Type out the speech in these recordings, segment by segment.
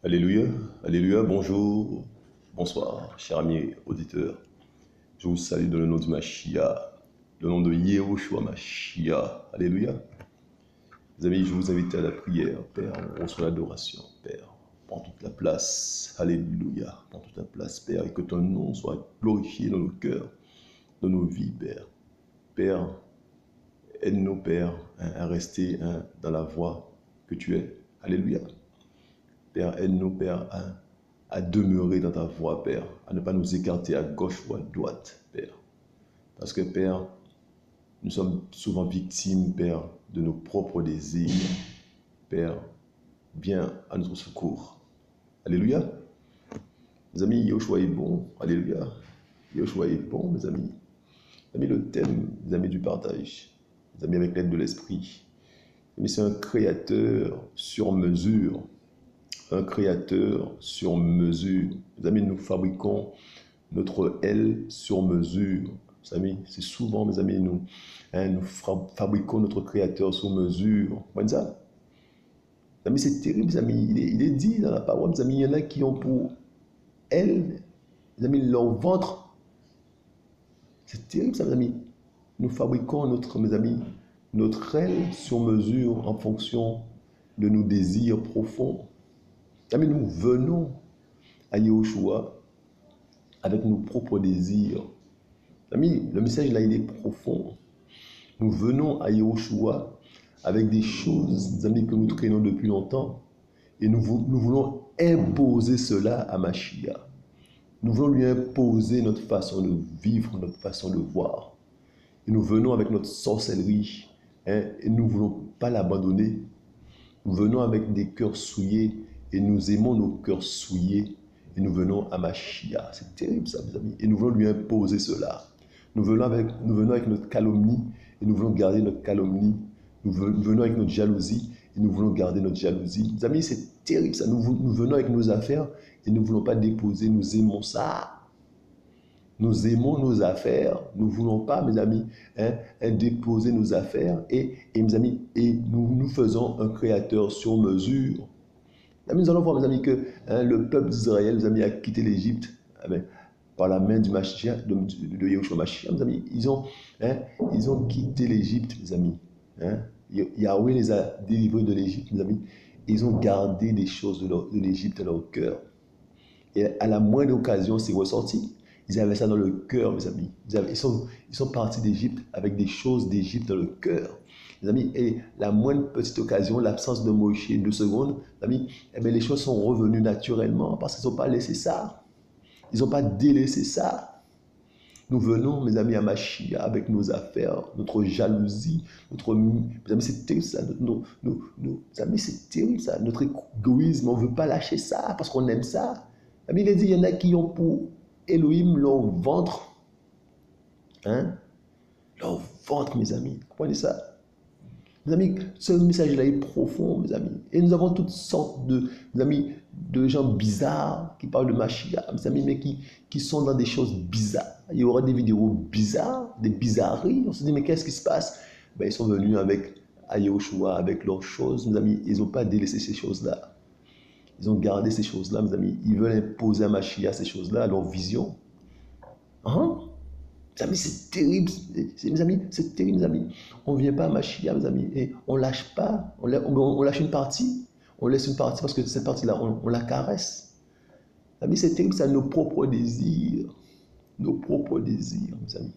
Alléluia, Alléluia, bonjour, bonsoir, chers amis auditeurs. Je vous salue dans le nom de Mashiach, le nom de Yehoshua Mashiach. Alléluia. Les amis, je vous invite à la prière. Père, on reçoit l'adoration. Père, prends toute la place. Alléluia, prends toute la place, Père, et que ton nom soit glorifié dans nos cœurs, dans nos vies, Père. Père, aide-nous, Père, à rester dans la voie que tu es. Alléluia. Père, aide-nous, Père, à demeurer dans ta voie, Père, à ne pas nous écarter à gauche ou à droite, Père. Parce que, Père, nous sommes souvent victimes, Père, de nos propres désirs. Père, viens à notre secours. Alléluia. Mes amis, Yahushua est bon. Alléluia. Yahushua est bon, mes amis. Mes amis, le thème, mes amis, du partage. Mes amis, avec l'aide de l'esprit. Mais c'est un créateur sur mesure. Un créateur sur mesure. Mes amis, nous fabriquons notre aile sur mesure. Mes amis, c'est souvent, mes amis, nous fabriquons notre créateur sur mesure. Vous voyez ça? Mes amis, c'est terrible, mes amis. Il est dit dans la parole, mes amis, il y en a qui ont pour aile, mes amis, leur ventre. C'est terrible, ça, mes amis. Nous fabriquons mes amis, notre aile sur mesure en fonction de nos désirs profonds. Amis, nous venons à Yahushua avec nos propres désirs. Amis, le message là, il est profond. Nous venons à Yahushua avec des choses, amis, que nous traînons depuis longtemps. Et nous voulons imposer cela à Mashiach. Nous voulons lui imposer notre façon de vivre, notre façon de voir. Et nous venons avec notre sorcellerie. Et nous ne voulons pas l'abandonner. Nous venons avec des cœurs souillés. Et nous aimons nos cœurs souillés. Et nous venons à Mashiach. C'est terrible ça, mes amis. Et nous voulons lui imposer cela. Nous venons avec notre calomnie. Et nous voulons garder notre calomnie. Nous venons avec notre jalousie. Et nous voulons garder notre jalousie. Mes amis, c'est terrible ça. Nous venons avec nos affaires. Et nous ne voulons pas déposer. Nous aimons ça. Nous aimons nos affaires. Nous ne voulons pas, mes amis, déposer nos affaires. Et mes amis, et nous faisons un créateur sur mesure. Nous allons voir, mes amis, que le peuple d'Israël, mes amis, a quitté l'Égypte par la main du Mashiach, de Yahushua Mashiach. Mes amis, ils ont quitté l'Égypte, mes amis. Yahweh les a délivrés de l'Égypte, mes amis. Ils ont gardé des choses de l'Égypte dans leur cœur. Et à la moindre occasion, c'est ressorti. Ils avaient ça dans le cœur, mes amis. Ils sont partis d'Égypte avec des choses d'Égypte dans le cœur. Les amis, et la moindre petite occasion, l'absence de Moïse, 2 secondes, les amis, les choses sont revenues naturellement parce qu'ils n'ont pas laissé ça. Ils n'ont pas délaissé ça. Nous venons, mes amis, à Mashiach avec nos affaires, notre jalousie, mes amis, c'est terrible ça. Mes amis, c'est terrible ça. Notre égoïsme, on ne veut pas lâcher ça parce qu'on aime ça. Mes amis, il a dit, il y en a qui ont pour Elohim leur ventre. Leur ventre, mes amis. Comprenez ça? Mes amis, ce message-là est profond, mes amis. Et nous avons toutes sortes de gens bizarres qui parlent de Mashiach, mes amis, mais qui sont dans des choses bizarres. Il y aura des vidéos bizarres, des bizarreries. On se dit, mais qu'est-ce qui se passe? Ils sont venus avec Yahushua, avec leurs choses, mes amis. Ils n'ont pas délaissé ces choses-là. Ils ont gardé ces choses-là, mes amis. Ils veulent imposer à Mashiach ces choses-là, à leur vision. Mes amis, c'est terrible. Mes amis, c'est terrible, mes amis. On ne vient pas à Mashiach, mes amis, et on ne lâche pas. On lâche une partie. On laisse une partie parce que cette partie-là, on la caresse. Mes amis, c'est terrible, ça, nos propres désirs. Nos propres désirs, mes amis.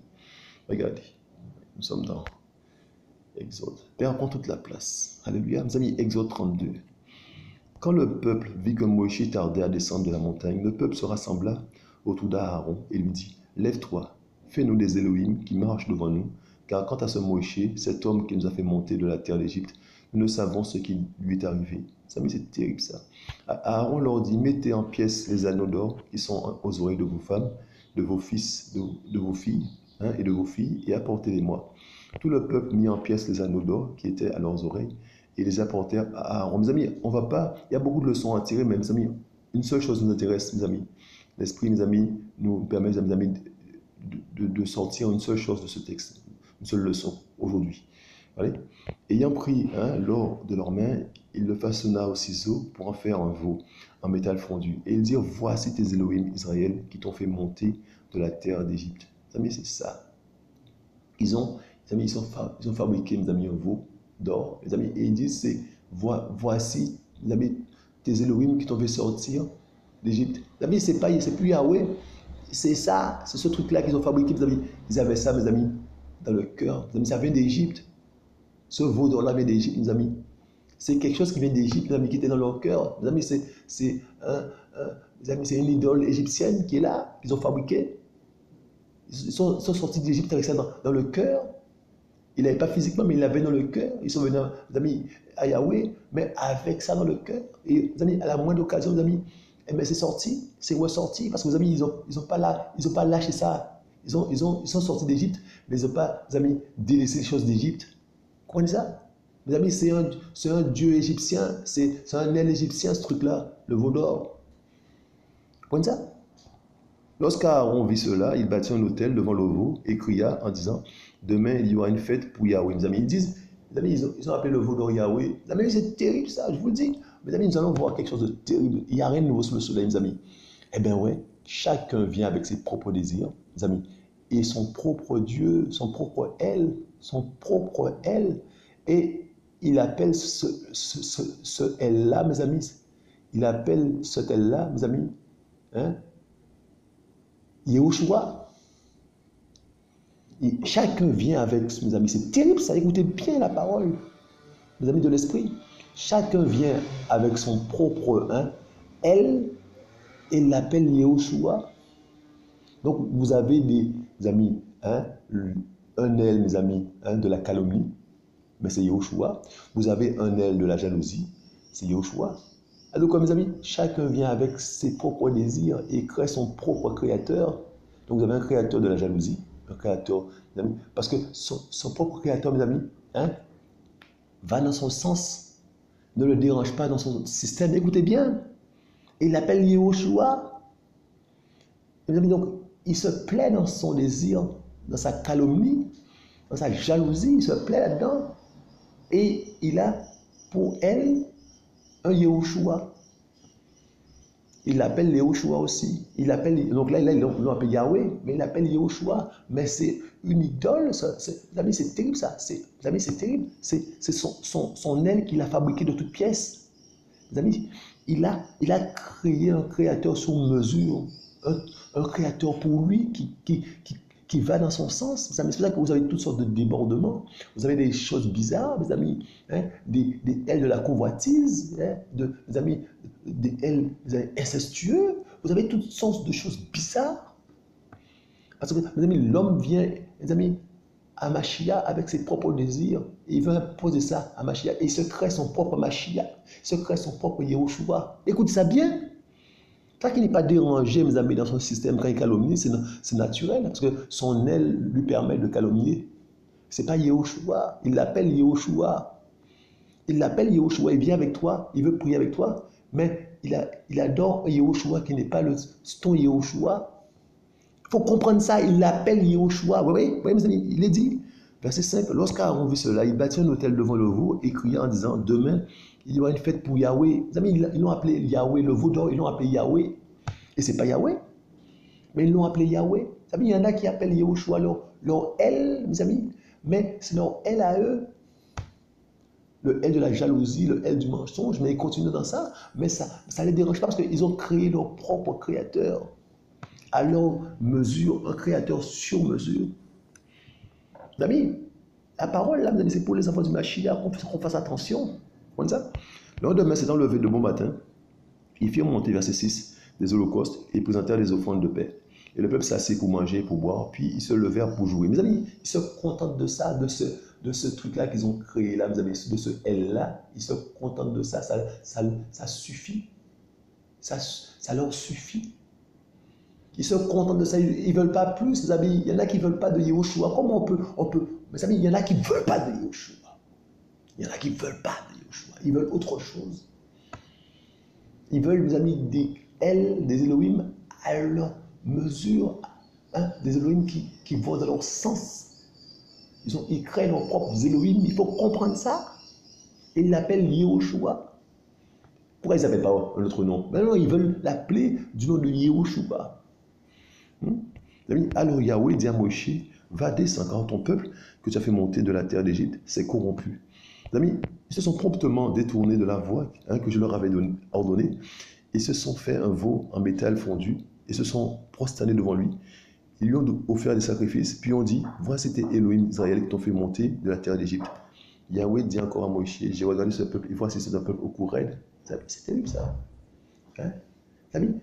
Regardez, nous sommes dans Exode. Père, prends toute la place. Alléluia. Mes amis, Exode 32. Quand le peuple vit que Moïse tardait à descendre de la montagne, le peuple se rassembla autour d'Aaron et lui dit, lève-toi, fais-nous des Elohim qui marchent devant nous, car quant à ce Moïse, cet homme qui nous a fait monter de la terre d'Égypte, nous ne savons ce qui lui est arrivé. Ça, mais c'est terrible ça. Aaron leur dit, mettez en pièces les anneaux d'or qui sont aux oreilles de vos femmes, de vos fils, de vos filles, et de vos filles, et apportez-les-moi. Tout le peuple mit en pièces les anneaux d'or qui étaient à leurs oreilles, et les apportèrent à Aaron. Mes amis, on va pas, il y a beaucoup de leçons à tirer, mais mes amis, une seule chose nous intéresse, mes amis. L'esprit, mes amis, nous permet, mes amis, de sortir une seule chose de ce texte, une seule leçon aujourd'hui. Ayant pris l'or de leurs mains, il le façonna au ciseau pour en faire un veau en métal fondu. Et ils dirent, voici tes Elohim Israël qui t'ont fait monter de la terre d'Égypte. Mes amis, c'est ça. Mes amis, ils ont fabriqué, mes amis, un veau d'or. Mes amis, et ils disent, voici, mes amis, tes Elohim qui t'ont fait sortir d'Égypte. Mes amis, c'est plus Yahweh. C'est ça, c'est ce truc-là qu'ils ont fabriqué, mes amis. Ils avaient ça, mes amis, dans le cœur. Mes amis, ça vient d'Égypte. Ce veau d'or-là vient d'Égypte, mes amis. C'est quelque chose qui vient d'Égypte, mes amis, qui était dans leur cœur. Mes amis, c'est une idole égyptienne qui est là, qu'ils ont fabriquée. Ils sont sortis d'Égypte avec ça dans le cœur. Il n'avait pas physiquement, mais il l'avait dans le cœur. Ils sont venus, mes amis, à Yahweh, mais avec ça dans le cœur. Et, mes amis, à la moindre occasion, mes amis, eh bien, c'est sorti, c'est ressorti, parce que, mes amis, ils ont pas lâché ça. Ils sont sortis d'Égypte, mais ils n'ont pas, mes amis, délaissé les choses d'Égypte. Vous comprenez ça? Mes amis, c'est un dieu égyptien, c'est un aile égyptien, ce truc-là, le veau d'or. Vous comprenez ça? Lorsqu'Aaron vit cela, il bâtit un autel devant le veau et cria en disant, demain il y aura une fête pour Yahweh. Mes amis, ils disent, mes amis, ils ont appelé le veau d'or Yahweh. Mes amis, c'est terrible ça, je vous le dis. Mes amis, nous allons voir quelque chose de terrible. Il n'y a rien de nouveau sous le soleil, mes amis. Eh bien ouais, chacun vient avec ses propres désirs, mes amis. Et son propre Dieu, son propre elle. Et il appelle ce elle-là, mes amis. Il appelle ce elle-là, mes amis, hein, Yehoshua. Chacun vient avec, mes amis, c'est terrible ça, écoutez bien la parole, mes amis de l'esprit. Chacun vient avec son propre elle, et l'appelle Yehoshua. Donc vous avez des amis, un elle, mes amis, de la calomnie, mais c'est Yehoshua. Vous avez un elle de la jalousie, c'est Yehoshua. Alors, comme mes amis, chacun vient avec ses propres désirs et crée son propre créateur. Donc, vous avez un créateur de la jalousie, un créateur, mes amis, parce que son propre créateur, mes amis, va dans son sens, ne le dérange pas dans son système. Écoutez bien, et il l'appelle Yehoshua. Mes amis, donc, il se plaît dans son désir, dans sa calomnie, dans sa jalousie, il se plaît là-dedans. Et il a pour elle un Yehoshua. Il l'appelle Yehoshua aussi. Donc là, il l'appelle Yahweh, mais il l'appelle Yehoshua. Mais c'est une idole, ça. Les amis, c'est terrible ça. Les amis, c'est terrible. C'est son aile qu'il a fabriqué de toutes pièces. Les amis, il a créé un créateur sur mesure. Un créateur pour lui qui va dans son sens. C'est pour ça que vous avez toutes sortes de débordements. Vous avez des choses bizarres, mes amis, des ailes de la convoitise, mes amis, des ailes incestueux. Vous avez toutes sortes de choses bizarres. Parce que, mes amis, l'homme vient, mes amis, à Mashiach avec ses propres désirs. Et il veut imposer ça à Mashiach. Et il se crée son propre Mashiach. Il se crée son propre Yehoshua. Écoutez ça bien. Ça qui n'est pas dérangé, mes amis, dans son système quand il calomnie, c'est naturel, parce que son aile lui permet de calomnier. Ce n'est pas Yehoshua, il l'appelle Yehoshua. Il l'appelle Yehoshua, il vient avec toi, il veut prier avec toi, mais il adore Yehoshua qui n'est pas ton Yehoshua. Il faut comprendre ça, il l'appelle Yehoshua. Vous voyez, mes amis, il est dit, verset 5, lorsqu'Aaron vit cela, il bâtit un autel devant le veau et cria en disant, demain, il y aura une fête pour Yahweh. Les amis, ils l'ont appelé Yahweh, le veau d'or, ils l'ont appelé Yahweh. Et ce n'est pas Yahweh, mais ils l'ont appelé Yahweh. Les amis, il y en a qui appellent Yehoshua leur elle, mes amis, mais c'est leur elle à eux. Le elle de la jalousie, le elle du mensonge, mais ils continuent dans ça. Mais ça ne les dérange pas parce qu'ils ont créé leur propre créateur à leur mesure, un créateur sur mesure. Les amis, la parole, là, c'est pour les enfants du Mashiach, qu'on fasse attention. Vous comprenez ça? Le lendemain, s'étant levé de bon matin, ils firent monter, verset 6, des holocaustes et présentèrent des offrandes de paix. Et le peuple s'assit pour manger, pour boire, puis ils se levèrent pour jouer. Mes amis, ils se contentent de ça, de ce truc-là qu'ils ont créé là, mes amis, de ce L-là. Ils se contentent de ça, ça suffit. Ça leur suffit. Ils se contentent de ça, ils ne veulent pas plus, mes amis. Il y en a qui ne veulent pas de Yehoshua. Comment on peut, mes amis, il y en a qui ne veulent pas de Yehoshua. Il y en a qui ne veulent pas de Yehoshua. Ils veulent autre chose. Ils veulent, mes amis, des Elohim à leur mesure, des Elohim qui vont dans leur sens. Ils créent leurs propres Elohim. Il faut comprendre ça. Ils l'appellent Yehoshua. Pourquoi ils n'appellent pas un autre nom? Ben non, ils veulent l'appeler du nom de Yehoshua. Alors Yahweh dit à Moïse, va descendre car ton peuple que tu as fait monter de la terre d'Égypte s'est corrompu. Amis, ils se sont promptement détournés de la voie que je leur avais ordonnée et se sont fait un veau en métal fondu et se sont prosternés devant lui. Ils lui ont offert des sacrifices, puis ont dit, voici tes Elohim Israël qui t'ont fait monter de la terre d'Égypte. Yahweh dit encore à Moïse, j'ai regardé ce peuple et voici c'est un peuple au cou raide. C'est terrible ça. Hein? Amis,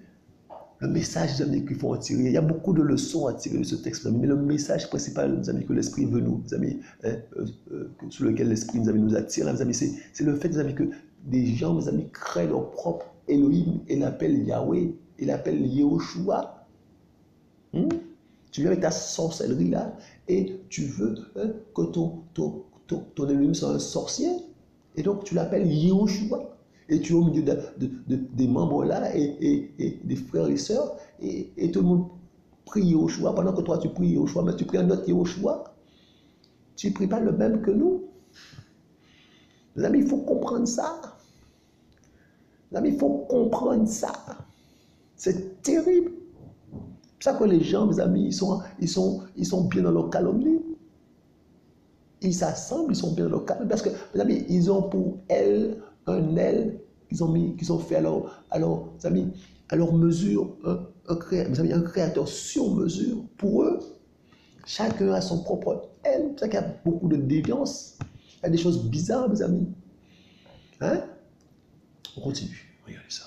le message, les amis, qu'il faut en tirer, il y a beaucoup de leçons à tirer de ce texte, mais le message principal, les amis, que l'Esprit veut nous, les amis, sur lequel l'Esprit, les amis, nous attire, les amis, c'est le fait, les amis, que des gens, les amis, créent leur propre Elohim et l'appellent Yahweh, et l'appellent Yehoshua. Tu viens avec ta sorcellerie là, et tu veux que ton Elohim soit un sorcier, et donc tu l'appelles Yehoshua. Et tu es au milieu des membres là et des frères et sœurs et tout le monde prie Yehoshua pendant que toi tu pries Yehoshua, mais tu pries un autre Yehoshua. Tu ne pries pas le même que nous. Les amis, il faut comprendre ça. Les amis, il faut comprendre ça. C'est terrible. C'est ça que les gens, mes amis, ils sont bien dans leur calomnie. Ils s'assemblent, ils sont bien dans leur calomnie parce que, mes amis, ils ont pour elle un elle qu'ils ont fait à leur mesure, un créateur sur mesure pour eux. Chacun a son propre elle. C'est ça qu'il y a beaucoup de déviance. Il y a des choses bizarres, mes amis. Hein? On continue. Regardez ça.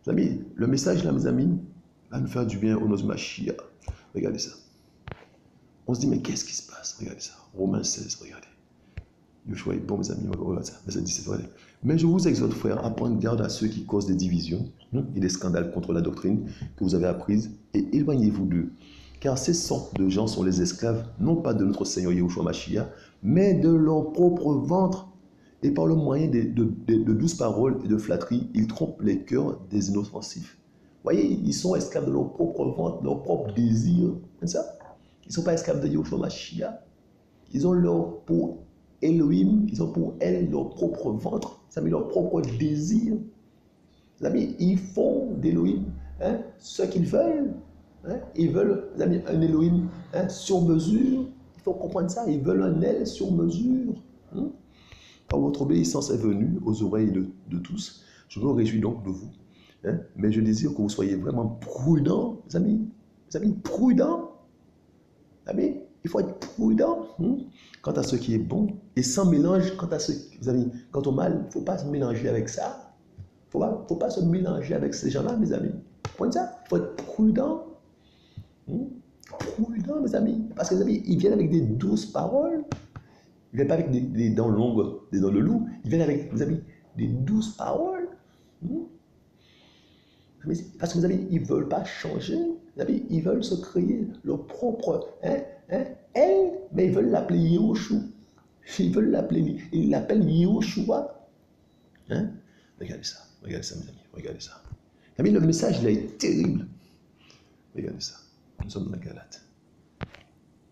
Mes amis, le message là, mes amis, va nous faire du bien au nom de Mashiach. Regardez ça. On se dit, mais qu'est-ce qui se passe? Regardez ça. Romains 16, regardez. Yoshua est bon, mes amis, regardez ça. Verset 17, regardez. Mais je vous exhorte, frères, à prendre garde à ceux qui causent des divisions et des scandales contre la doctrine que vous avez apprise et éloignez-vous d'eux. Car ces sortes de gens sont les esclaves, non pas de notre Seigneur Yahushua Mashiach, mais de leur propre ventre. Et par le moyen de douces paroles et de flatteries, ils trompent les cœurs des inoffensifs. Vous voyez, ils sont esclaves de leur propre ventre, de leur propre désir. C'est ça? Ils ne sont pas esclaves de Yahushua Mashiach. Ils ont leur pour Elohim, ils ont pour elle leur propre ventre, ça met leur propre désir. Les amis, ils font d'Elohim ce qu'ils veulent. Ils veulent, les amis, un Elohim sur mesure. Il faut comprendre ça. Ils veulent un elle sur mesure. Quand votre obéissance est venue aux oreilles de tous, je me réjouis donc de vous. Mais je désire que vous soyez vraiment prudents, les amis. Les amis, prudents. Les amis, il faut être prudent quant à ce qui est bon et sans mélange quant à ce vous avez quant au mal. Il ne faut pas se mélanger avec ça. Il ne faut pas se mélanger avec ces gens-là, mes amis. Point ça. Il faut être prudent. Prudent, mes amis. Parce que les amis, ils viennent avec des douces paroles. Ils ne viennent pas avec des dents longues, des dents de loup. Ils viennent avec, mes amis, des douces paroles. Parce que, mes amis, ils ne veulent pas changer. Les amis, ils veulent se créer leur propre elle, mais ils veulent l'appeler Yehoshua. Ils l'appellent Yehoshua. Regardez ça, mes amis, regardez ça. Amis, le message là est terrible. Regardez ça, nous sommes dans la Galate.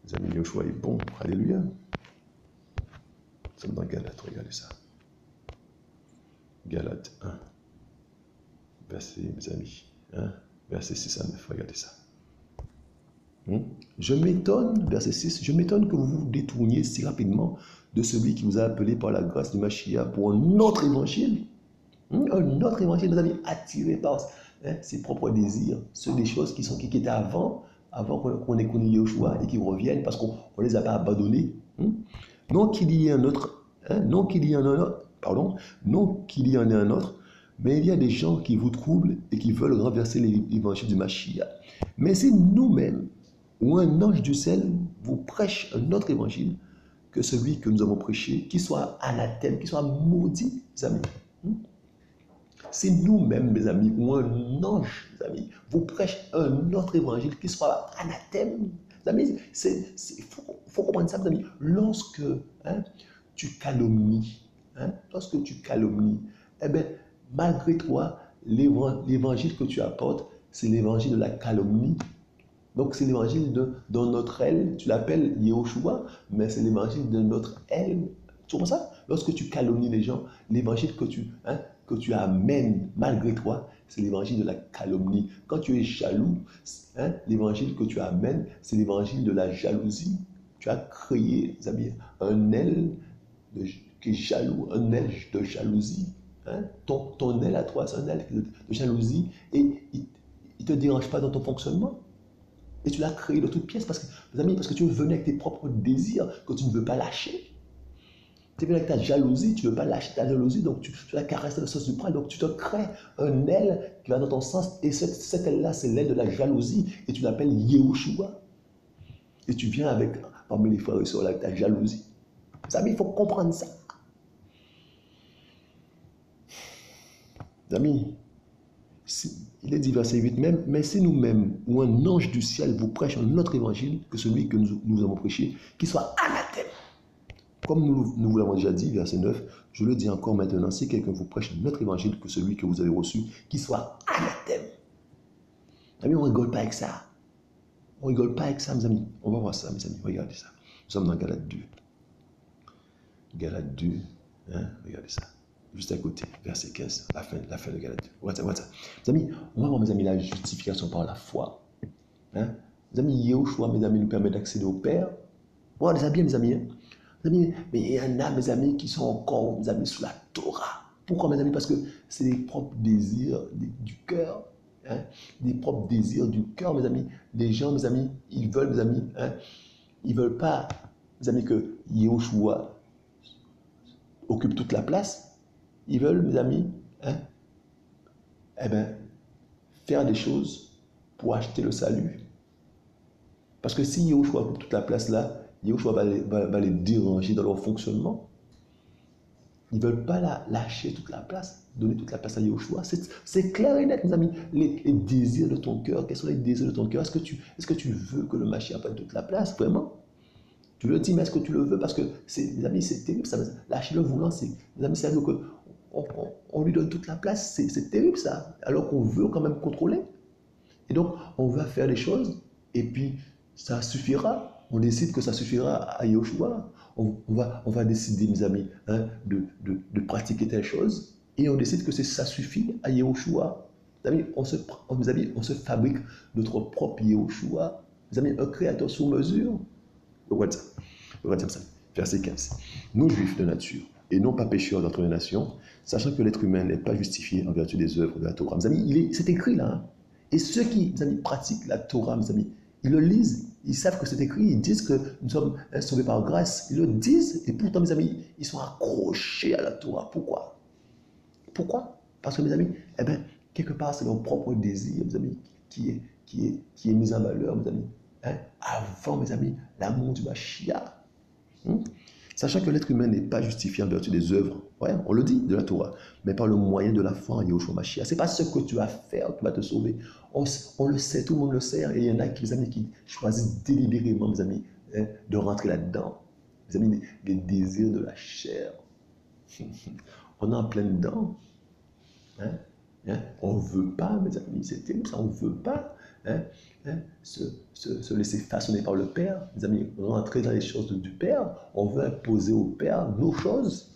Les amis, Yehoshua est bon, alléluia. Nous sommes dans la Galate, regardez ça. Galate 1, verset, mes amis, verset 6 à 9, regardez ça. Je m'étonne, verset 6, je m'étonne que vous vous détourniez si rapidement de celui qui vous a appelé par la grâce du Mashiach pour un autre évangile. Un autre évangile, nous avons attiré par ses propres désirs, ceux des choses qui étaient avant qu'on ait connu Yehoshua et qui reviennent parce qu'on ne les a pas abandonnés. Non qu'il y ait un autre, non qu'il y en ait un autre, mais il y a des gens qui vous troublent et qui veulent renverser l'évangile du Mashiach. Mais si nous-mêmes, ou un ange du ciel vous prêche un autre évangile que celui que nous avons prêché, qui soit anathème, qui soit maudit, mes amis. Si nous-mêmes, mes amis, ou un ange, mes amis, vous prêche un autre évangile qui soit anathème, mes amis, il faut comprendre ça, mes amis. Lorsque tu calomnies, eh bien, malgré toi, l'évangile que tu apportes, c'est l'évangile de la calomnie. Donc c'est l'évangile de notre elle, tu l'appelles Yehoshua, mais c'est l'évangile de notre elle. Tu comprends ça? Lorsque tu calomnies les gens, l'évangile que que tu amènes malgré toi, c'est l'évangile de la calomnie. Quand tu es jaloux, hein, l'évangile que tu amènes, c'est l'évangile de la jalousie. Tu as créé, les amis, un aile qui est jaloux, un aile de jalousie. Hein? Ton aile à toi, c'est un aile de jalousie et il ne te dérange pas dans ton fonctionnement. Et tu l'as créé de toutes pièces parce que, les amis, parce que tu es venu avec tes propres désirs que tu ne veux pas lâcher. Tu es venu avec ta jalousie, tu ne veux pas lâcher ta jalousie, donc tu la caresses dans le sens du poil, donc tu te crées un aile qui va dans ton sens, et cette aile-là, c'est l'aile de la jalousie, et tu l'appelles Yehoshua. Et tu viens avec, parmi les frères et sœurs, avec ta jalousie. Les amis, il faut comprendre ça. Les amis, il est dit verset 8 même, mais si nous-mêmes ou un ange du ciel vous prêche un autre évangile que celui que nous avons prêché, qu'il soit anathème. Comme nous vous l'avons déjà dit, verset 9, je le dis encore maintenant, si quelqu'un vous prêche un autre évangile que celui que vous avez reçu, qu'il soit anathème. Les amis, on ne rigole pas avec ça. On ne rigole pas avec ça, mes amis. On va voir ça, mes amis. Regardez ça. Nous sommes dans Galates 2. Galates 2, hein? Regardez ça. Juste à côté, verset 15, la fin de Galates 2. Regardez ça. Mes amis, on va voir, mes amis, la justification par la foi. Hein? Mes amis, Yehoshua, mes amis, nous permet d'accéder au Père. Regardez ça bien, mes amis. Hein? Mes amis, mais il y en a, mes amis, qui sont encore, mes amis, sous la Torah. Pourquoi, mes amis? Parce que c'est les propres désirs du cœur. Hein? Des propres désirs du cœur, mes amis. Les gens, mes amis, ils veulent, mes amis, hein? Ils ne veulent pas, mes amis, que Yehoshua occupe toute la place. Ils veulent, mes amis, hein? Eh bien, faire des choses pour acheter le salut. Parce que si Yehoshua occupe toute la place là, Yehoshua va les déranger dans leur fonctionnement. Ils ne veulent pas lâcher toute la place, donner toute la place à Yehoshua. C'est clair et net, mes amis. Les désirs de ton cœur, quels sont les désirs de ton cœur? Est-ce que tu veux que le Mashiach prenne toute la place, vraiment? Tu le dis, mais est-ce que tu le veux? Parce que, mes amis, c'est terrible. Ça, lâcher le voulant, mes amis, c'est-à-dire qu'on lui donne toute la place. C'est terrible, ça. Alors qu'on veut quand même contrôler. Et donc, on va faire des choses, et puis, ça suffira. On décide que ça suffira à Yehoshua. On va décider, mes amis, hein, de pratiquer telle chose. Et on décide que ça suffit à Yehoshua. Mes amis, on se fabrique notre propre Yehoshua. Mes amis, un créateur sur mesure. Regarde ça. Verset 15. Nous, juifs de nature, et non pas pécheurs d'entre les nations, sachant que l'être humain n'est pas justifié en vertu des œuvres de la Torah. Mes amis, c'est écrit là. Hein. Et ceux qui, mes amis, pratiquent la Torah, mes amis, ils le lisent, ils savent que c'est écrit, ils disent que nous sommes sauvés par grâce. Ils le disent, et pourtant, mes amis, ils sont accrochés à la Torah. Pourquoi? Parce que, mes amis, eh bien, quelque part, c'est leur propre désir, mes amis, qui est mis en valeur, mes amis. Hein? Avant, mes amis, l'amour du Mashiach. Sachant que l'être humain n'est pas justifié en vertu des œuvres, ouais, on le dit, de la Torah, mais par le moyen de la foi en Yehoshua Mashiach. Ce n'est pas ce que tu vas faire qui va te sauver. On le sait, tout le monde le sait, et il y en a qui, mes amis, qui choisissent délibérément, mes amis, hein, de rentrer là-dedans. Mes amis, les désirs de la chair. On est en plein dedans. Hein? Hein? On ne veut pas, mes amis, c'est terrible ça, on ne veut pas. Hein? Hein? Se laisser façonner par le Père, mes amis, rentrer dans les choses du Père, on veut imposer au Père nos choses.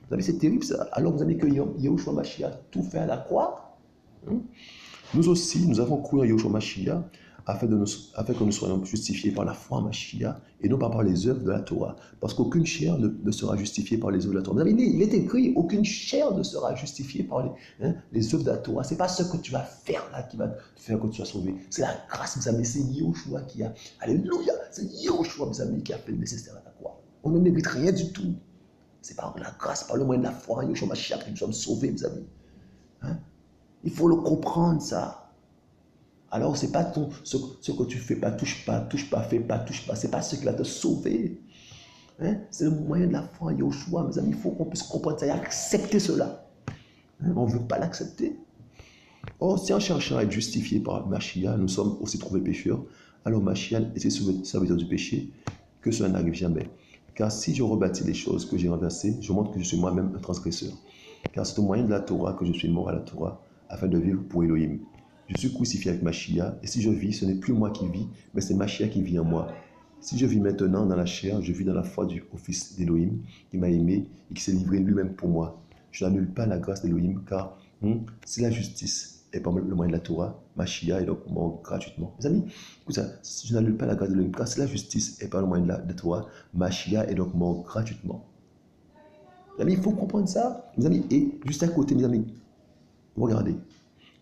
Vous savez, c'est terrible ça. Alors vous avez que Yehoshua Mashiach tout fait à la croix. Nous aussi, nous avons cru en Yehoshua Mashiach afin que nous soyons justifiés par la foi en Mashiach et non pas par les œuvres de la Torah. Parce qu'aucune chair ne sera justifiée par les œuvres de la Torah. Vous savez, il est écrit, aucune chair ne sera justifiée par les œuvres de la Torah. Ce n'est pas ce que tu vas faire là qui va te faire que tu sois sauvé. C'est la grâce, mes amis. C'est Yehoshua qui a... Alléluia! C'est Yehoshua, mes amis, qui a fait le nécessaire à la croix. On ne mérite rien du tout. C'est par la grâce, par le moyen de la foi en Yehoshua Mashiach que nous sommes sauvés, mes amis. Hein? Il faut le comprendre, ça. Alors, ce n'est pas ce que tu fais, pas, touche pas, fais pas, touche pas. Ce n'est pas ce qui va te sauver. Hein? C'est le moyen de la foi en Yehoshua, mes amis. Il faut qu'on puisse comprendre ça et accepter cela. Hein? On ne veut pas l'accepter. Or, si en cherchant à être justifié par Mashiach, nous sommes aussi trouvés pécheurs, alors Mashiach était serviteur du péché, que cela n'arrive jamais. Car si je rebâtis les choses que j'ai renversées, je montre que je suis moi-même un transgresseur. Car c'est au moyen de la Torah que je suis mort à la Torah, afin de vivre pour Elohim. Je suis crucifié avec Mashiach, et si je vis, ce n'est plus moi qui vis, mais c'est Mashiach qui vit en moi. Si je vis maintenant dans la chair, je vis dans la foi au Fils d'Elohim, qui m'a aimé et qui s'est livré lui-même pour moi. Je n'annule pas la grâce d'Élohim, car si la justice est par le moyen de la Torah, Mashiach est donc mort gratuitement. Mes amis, écoute ça, je n'annule pas la grâce d'Élohim, car si la justice est par le moyen de la Torah, Mashiach est donc mort gratuitement. Mes amis, il faut comprendre ça, mes amis. Et juste à côté, mes amis, regardez,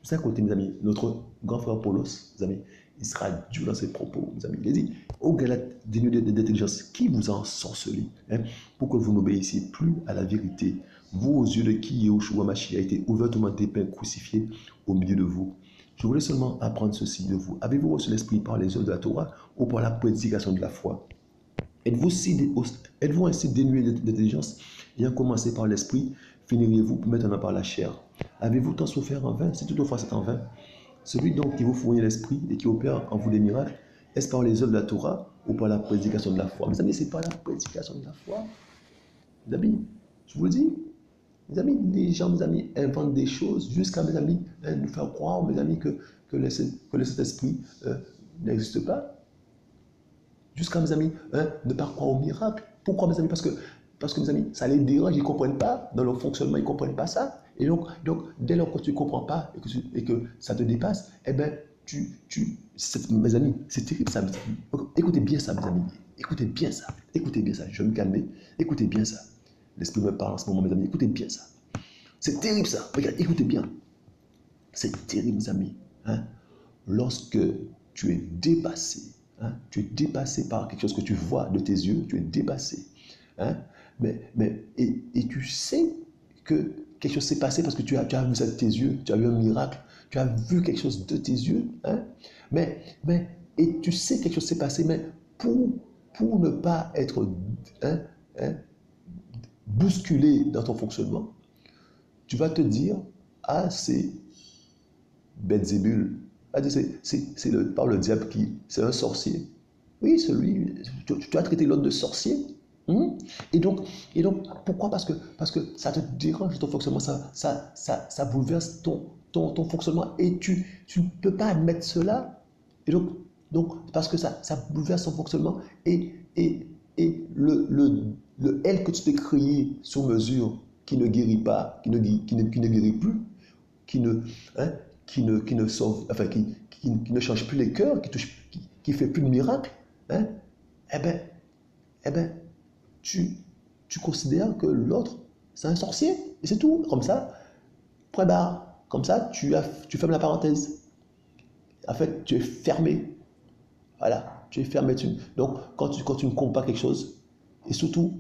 juste à côté, mes amis, notre grand frère Paulos, mes amis, il sera dur dans ses propos, mes amis. Il a dit, ô Galates dénués d'intelligence, qui vous a ensorcelé pour que vous n'obéissiez plus à la vérité, vous aux yeux de qui Yahushua Mashiach a été ouvertement dépeint, crucifié au milieu de vous. Je voulais seulement apprendre ceci de vous. Avez-vous reçu l'Esprit par les œuvres de la Torah ou par la prédication de la foi? Êtes-vous ainsi dénués d'intelligence, ayant commencé par l'Esprit, finiriez-vous maintenant par la chair? Avez-vous tant souffert en vain? Si toutefois c'est en vain. Celui donc qui vous fournit l'Esprit et qui opère en vous des miracles, est-ce par les œuvres de la Torah ou par la prédication de la foi? Mes amis, c'est par la prédication de la foi. Mes amis, je vous le dis, mes amis, les gens, mes amis, inventent des choses jusqu'à, mes amis, nous faire croire, mes amis, que le Saint-Esprit n'existe pas. Jusqu'à, mes amis, ne pas croire au miracle. Pourquoi, mes amis? Parce que, mes amis, ça les dérange, ils ne comprennent pas. Dans leur fonctionnement, ils ne comprennent pas ça. Et donc, dès lors que tu ne comprends pas et que ça te dépasse, eh bien, mes amis, c'est terrible ça. Écoutez bien ça, mes amis. Écoutez bien ça. Écoutez bien ça. Je vais me calmer. Écoutez bien ça. L'Esprit me parle en ce moment, mes amis. Écoutez bien ça. C'est terrible ça. Regarde, écoutez bien. C'est terrible, mes amis. Lorsque tu es dépassé, tu es dépassé par quelque chose que tu vois de tes yeux, tu es dépassé. Et tu sais que quelque chose s'est passé parce que tu as vu ça de tes yeux, tu as vu un miracle, tu as vu quelque chose de tes yeux. Et tu sais que quelque chose s'est passé, mais pour ne pas être bousculé dans ton fonctionnement, tu vas te dire, c'est Belzébul. C'est par le diable c'est un sorcier. Oui, tu as traité l'autre de sorcier. Et donc, pourquoi? Parce que ça te dérange ton fonctionnement, ça bouleverse ton fonctionnement et tu ne peux pas admettre cela. Et donc parce que ça bouleverse ton fonctionnement et le elle que tu t'es créé sur mesure, qui ne guérit pas, qui ne guérit plus, qui ne sauve, enfin, qui ne change plus les cœurs, qui fait plus de miracles, eh ben, tu considères que l'autre, c'est un sorcier, et c'est tout. Comme ça, point barre. Comme ça, tu fermes la parenthèse. En fait, tu es fermé. Voilà, tu es fermé. Donc, quand tu ne comprends pas quelque chose, et surtout,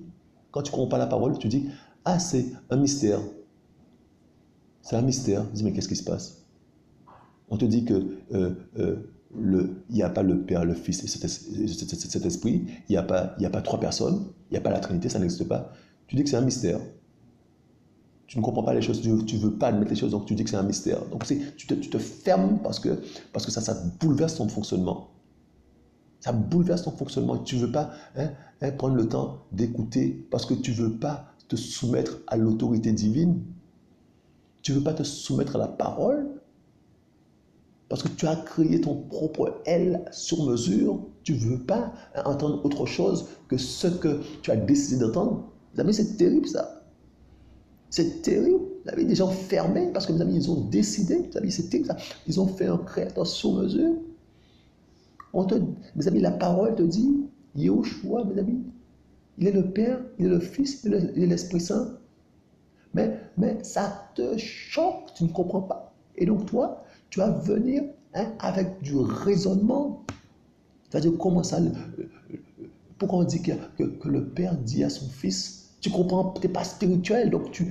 quand tu ne comprends pas la parole, tu dis, c'est un mystère. C'est un mystère. Tu dis, mais qu'est-ce qui se passe? On te dit que il n'y a pas le Père, le Fils et cet Esprit, il n'y a pas trois personnes, il n'y a pas la Trinité, ça n'existe pas. Tu dis que c'est un mystère. Tu ne comprends pas les choses, tu ne veux pas admettre les choses, donc tu dis que c'est un mystère. Donc tu te fermes parce que ça bouleverse ton fonctionnement. Ça bouleverse ton fonctionnement. Tu ne veux pas prendre le temps d'écouter parce que tu ne veux pas te soumettre à l'autorité divine. Tu ne veux pas te soumettre à la parole. Parce que tu as créé ton propre elle sur mesure, tu ne veux pas entendre autre chose que ce que tu as décidé d'entendre. Mes amis, c'est terrible ça. C'est terrible. Vous avez des gens fermés parce que mes amis, ils ont décidé. Mes amis, c'est terrible ça. Ils ont fait un créateur sur mesure. Mes amis, la parole te dit, Yahushua, mes amis, il est le Père, il est le Fils, il est l'Esprit Saint. Mais ça te choque, tu ne comprends pas. Et donc toi, tu vas venir avec du raisonnement. C'est-à-dire, comment ça, pourquoi on dit que le Père dit à son Fils, tu comprends, tu n'es pas spirituel. Donc,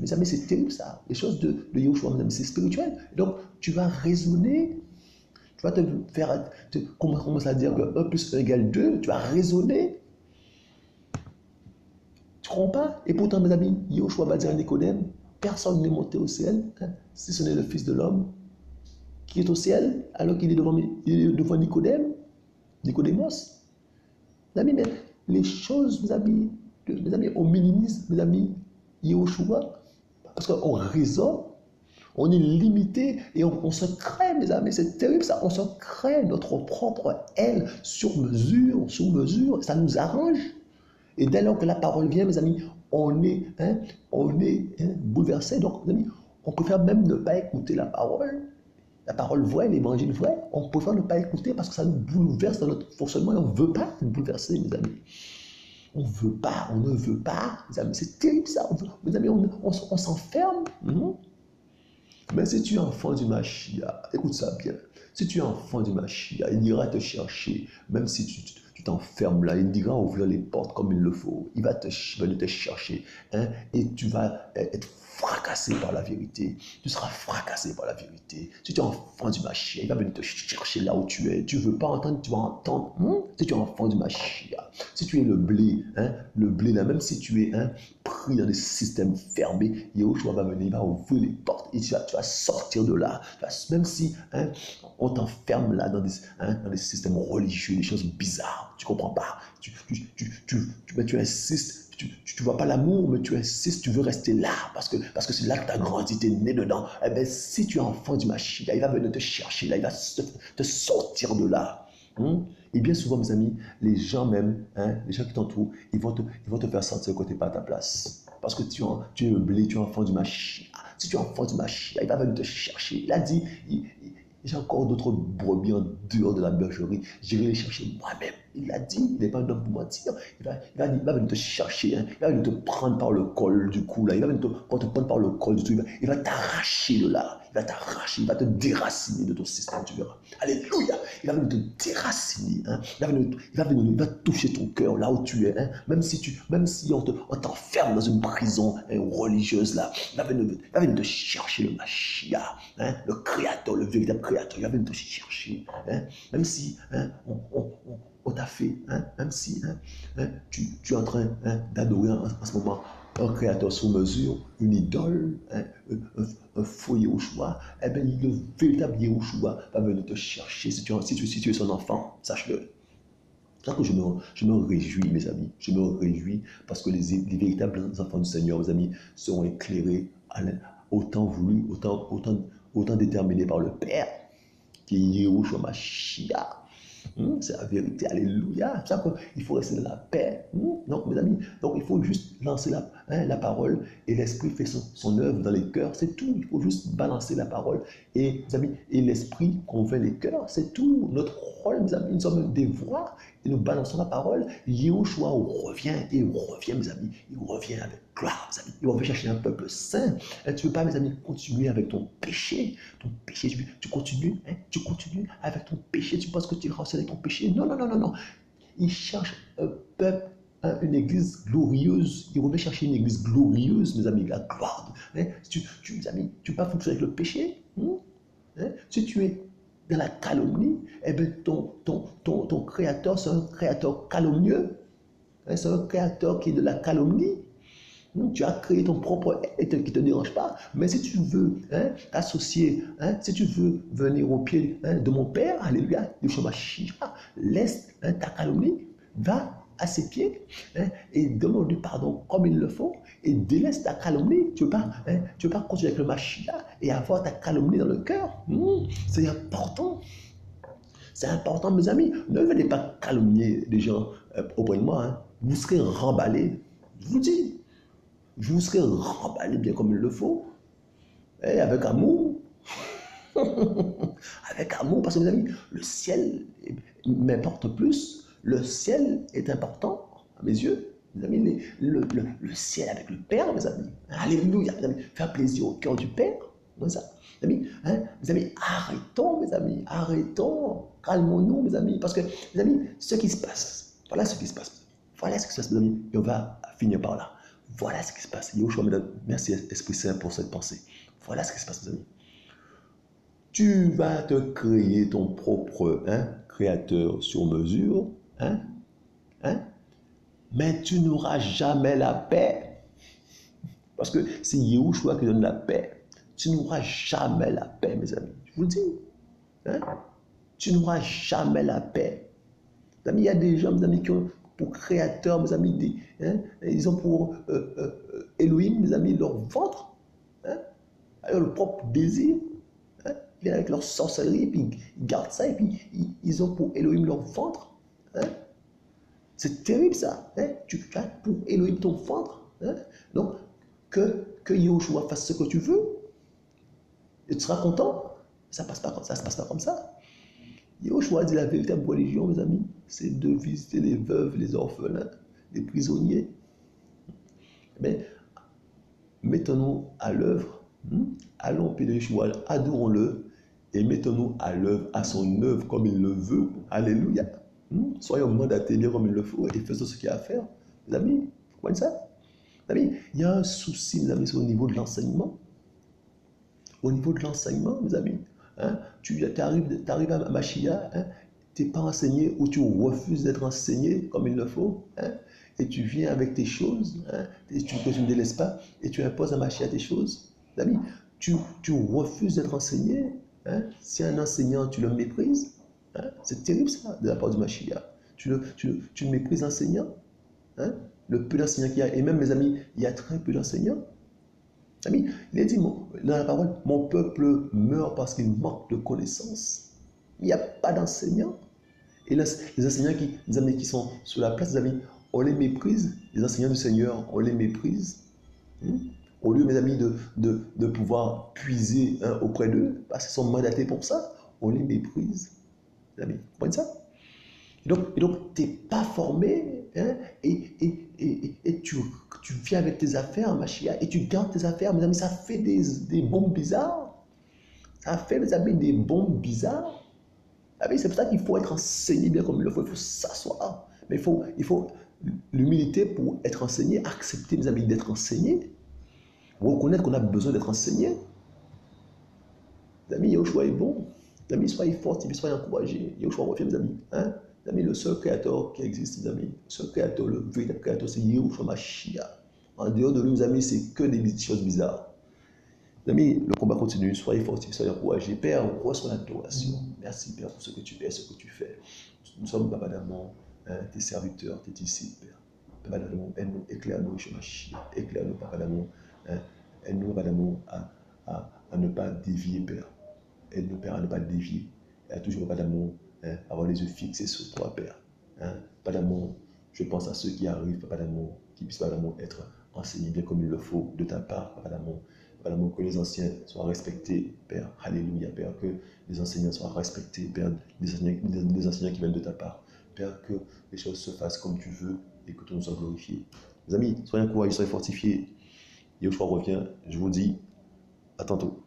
mes amis, c'est terrible ça. Les choses de Yahushua, mes amis, c'est spirituel. Donc, tu vas raisonner, tu vas te faire, commencer à dire que 1 plus 1 égale 2, tu vas raisonner. Tu ne comprends pas? Et pourtant, mes amis, Yahushua va dire à Nicodème, personne n'est monté au ciel, si ce n'est le Fils de l'homme, qui est au ciel, alors qu'il est devant Nicodémos. Mes amis, mais les choses, mes amis, on minimise, mes amis, Yahushua, parce qu'on raisonne, on est limité et on se crée, mes amis, c'est terrible ça, on se crée notre propre elle sur mesure, ça nous arrange. Et dès lors que la parole vient, mes amis, on est bouleversé. Donc, mes amis, on préfère même ne pas écouter la parole vraie, l'évangile vrai. On préfère ne pas écouter parce que ça nous bouleverse dans notre fonctionnement et on ne veut pas être bouleversé, mes amis. On ne veut pas, mes amis. C'est terrible ça. Mes amis, on s'enferme. Mais si tu es enfant du Machia, écoute ça bien. Si tu es enfant du Machia, il ira te chercher, même si tu t'enfermes là, il ira ouvrir les portes comme il le faut. Il va venir te chercher, et tu vas être fracassé par la vérité. Tu seras fracassé par la vérité. Si tu es enfant du Machia, il va venir te chercher là où tu es. Tu ne veux pas entendre, tu vas entendre. Si tu es enfant du Machia, si tu es le blé là, même si tu es pris dans des systèmes fermés, Yahushua va venir, il va ouvrir les portes et tu vas sortir de là. Même si on t'enferme là dans des systèmes religieux, des choses bizarres, tu ne comprends pas. Tu insistes. Tu ne vois pas l'amour, mais tu insistes, tu veux rester là, parce que c'est là que tu as grandi, tu es né dedans. Eh bien, si tu es enfant du Mashiach, il va venir te chercher là, il va te sortir de là. Et bien souvent, mes amis, les gens même, les gens qui t'entourent, ils vont te faire sentir que tu n'es pas à ta place. Parce que tu es le blé, tu es enfant du Mashiach. Si tu es enfant du Mashiach, il va venir te chercher. Il a dit, j'ai encore d'autres brebis en dehors de la bergerie, j'irai les chercher moi-même. Il l'a dit, il n'est pas un homme pour mentir. Il va venir te chercher, il va venir te prendre par le col du cou, là. Il va venir te prendre par le col du tout, il va t'arracher de là, il va t'arracher, il va te déraciner de ton système, tu verras. Alléluia, il va venir te déraciner, il va toucher ton cœur là où tu es, même si on t'enferme dans une prison religieuse là, il va venir te chercher le Mashiach, le créateur, le véritable créateur, il va venir te chercher, même si on t'a fait, même si tu es en train d'adorer en ce moment un créateur sur mesure, une idole, un faux Yahushua, eh bien, le véritable Yahushua va venir te chercher si tu es son enfant, sache-le. C'est ça que je me réjouis, mes amis. Je me réjouis parce que les véritables enfants du Seigneur, mes amis, seront éclairés autant voulu, autant déterminés par le Père, qui est Yahushua Mashiach. C'est la vérité, alléluia. C'est ça qu'il faut rester dans la paix. Donc, mes amis, il faut juste lancer la parole et l'Esprit fait son œuvre dans les cœurs, c'est tout. Il faut juste balancer la parole et, mes amis, et l'Esprit convainc les cœurs, c'est tout. Notre rôle, mes amis, nous sommes des voix et nous balançons la parole. Yahushua revient, et il revient, mes amis, il revient avec gloire, mes amis. Il revient chercher un peuple saint. Tu ne veux pas, mes amis, continuer avec ton péché. Tu continues avec ton péché. Tu penses que tu es rancé avec ton péché. Non, non, non, non, non. Il cherche un peuple, une église glorieuse. Il revient chercher une église glorieuse, mes amis, la gloire. Mes amis, tu ne peux pas fonctionner avec le péché. Si tu es dans la calomnie, eh bien, ton créateur, c'est un créateur calomnieux. C'est un créateur qui est de la calomnie. Tu as créé ton propre être qui ne te dérange pas. Mais si tu veux t'associer, si tu veux venir au pied de mon Père, alléluia, laisse ta calomnie, va à ses pieds et demande-lui pardon comme il le faut et délaisse ta calomnie. Tu ne veux pas continuer avec le Mashiach et avoir ta calomnie dans le cœur. C'est important. C'est important, mes amis. Ne venez pas calomnier les gens auprès de moi. Vous serez remballés. Je vous dis. Vous serez remballé bien comme il le faut, et avec amour. Avec amour, parce que mes amis, le ciel m'importe plus. Le ciel est important à mes yeux. Mes amis, le ciel avec le Père, mes amis. Alléluia, mes amis. Faire plaisir au cœur du Père. Comme ça. Mes amis, arrêtons, mes amis. Arrêtons. Calmons-nous, mes amis. Parce que, mes amis, ce qui se passe, voilà ce qui se passe. Voilà ce qui se passe, mes amis. Et on va finir par là. Voilà ce qui se passe. Merci Esprit Saint pour cette pensée. Voilà ce qui se passe, mes amis. Tu vas te créer ton propre créateur sur mesure, mais tu n'auras jamais la paix. Parce que c'est Yahushua qui donne la paix. Tu n'auras jamais la paix, mes amis. Je vous le dis. Tu n'auras jamais la paix. Mes amis, il y a des gens, mes amis, qui ont pour créateur, mes amis, ils ont pour Elohim, mes amis, leur ventre, alors le propre désir, ils avec leur sorcellerie, puis ils gardent ça, et puis ils ont pour Elohim leur ventre. C'est terrible ça. Tu as pour Elohim ton ventre, Hein? Donc, que Yahushua fasse ce que tu veux, et tu seras content. Ça ne se passe pas comme ça. Yahushua dit la véritable religion, mes amis, c'est de visiter les veuves, les orphelins, les prisonniers. Mais mettons-nous à l'œuvre. Allons au pied de Yeshua, adorons-le et mettons-nous à l'œuvre, à son œuvre comme il le veut. Alléluia. Soyons mandatés bien comme il le faut et faisons ce qu'il y a à faire. Mes amis, vous comprenez ça? Mes amis, il y a un souci, mes amis, au niveau de l'enseignement. Au niveau de l'enseignement, mes amis, hein, tu arrives à Machia, hein, tu n'es pas enseigné ou tu refuses d'être enseigné comme il le faut, hein, et tu viens avec tes choses, hein, que tu ne délaisses pas, et tu imposes à Machia tes choses. Mes amis, tu refuses d'être enseigné. Hein, si un enseignant, tu le méprises, hein, c'est terrible ça de la part du Machia. Tu méprises l'enseignant, hein, le peu d'enseignants qu'il y a, et même mes amis, il y a très peu d'enseignants. Amis, il est dit dans la parole, mon peuple meurt parce qu'il manque de connaissances. Il n'y a pas d'enseignants. Et les enseignants les amis qui sont sur la place, les amis, on les méprise. Les enseignants du Seigneur, on les méprise. Au lieu, mes amis, de pouvoir puiser auprès d'eux, parce qu'ils sont mandatés pour ça, on les méprise. Les amis, vous comprenez ça? Et donc tu n'es pas formé, hein, et tu viens avec tes affaires, Machia, et tu gardes tes affaires, mes amis, ça fait des bombes bizarres. Ça fait, mes amis, des bombes bizarres. C'est pour ça qu'il faut être enseigné bien comme il le faut, il faut s'asseoir. Mais il faut l'humilité pour être enseigné, accepter, mes amis, d'être enseigné, reconnaître qu'on a besoin d'être enseigné. Les amis, Yahushua est bon. Les amis, soyez forts, soyez encouragés. Yahushua revient, mes amis. Hein? Les amis, le seul créateur qui existe, mes amis, le seul créateur, le véritable créateur, c'est Yahushua Mashiach. En dehors de lui, mes amis, c'est que des choses bizarres. Les amis, le combat continue. Soyez forts, soyez encouragés. Père, reçois l'adoration. Merci, Père, pour ce que tu es, ce que tu fais. Nous sommes, Papa d'amour, tes serviteurs, tes disciples, Père. Papa d'amour, aide-nous, éclaire-nous, Yahushua Mashiach. Éclaire-nous, Papa d'amour. Aide-nous, Papa d'amour, à ne pas dévier, Père. Aide-nous, Père, à ne pas dévier. Et à toujours, Papa d'amour, avoir les yeux fixés sur toi, Père. Papa d'amour, je pense à ceux qui arrivent, Papa d'amour, qui puissent, Papa d'amour, être enseignés bien comme il le faut de ta part, Papa d'amour. Papa d'amour, que les anciens soient respectés, Père. Alléluia, Père. Que les enseignants soient respectés, Père. Les enseignants qui viennent de ta part. Père, que les choses se fassent comme tu veux et que tu nous sois glorifié. Les amis, soyez encouragés, soyez fortifiés. Yahushua revient, je vous dis, à tantôt.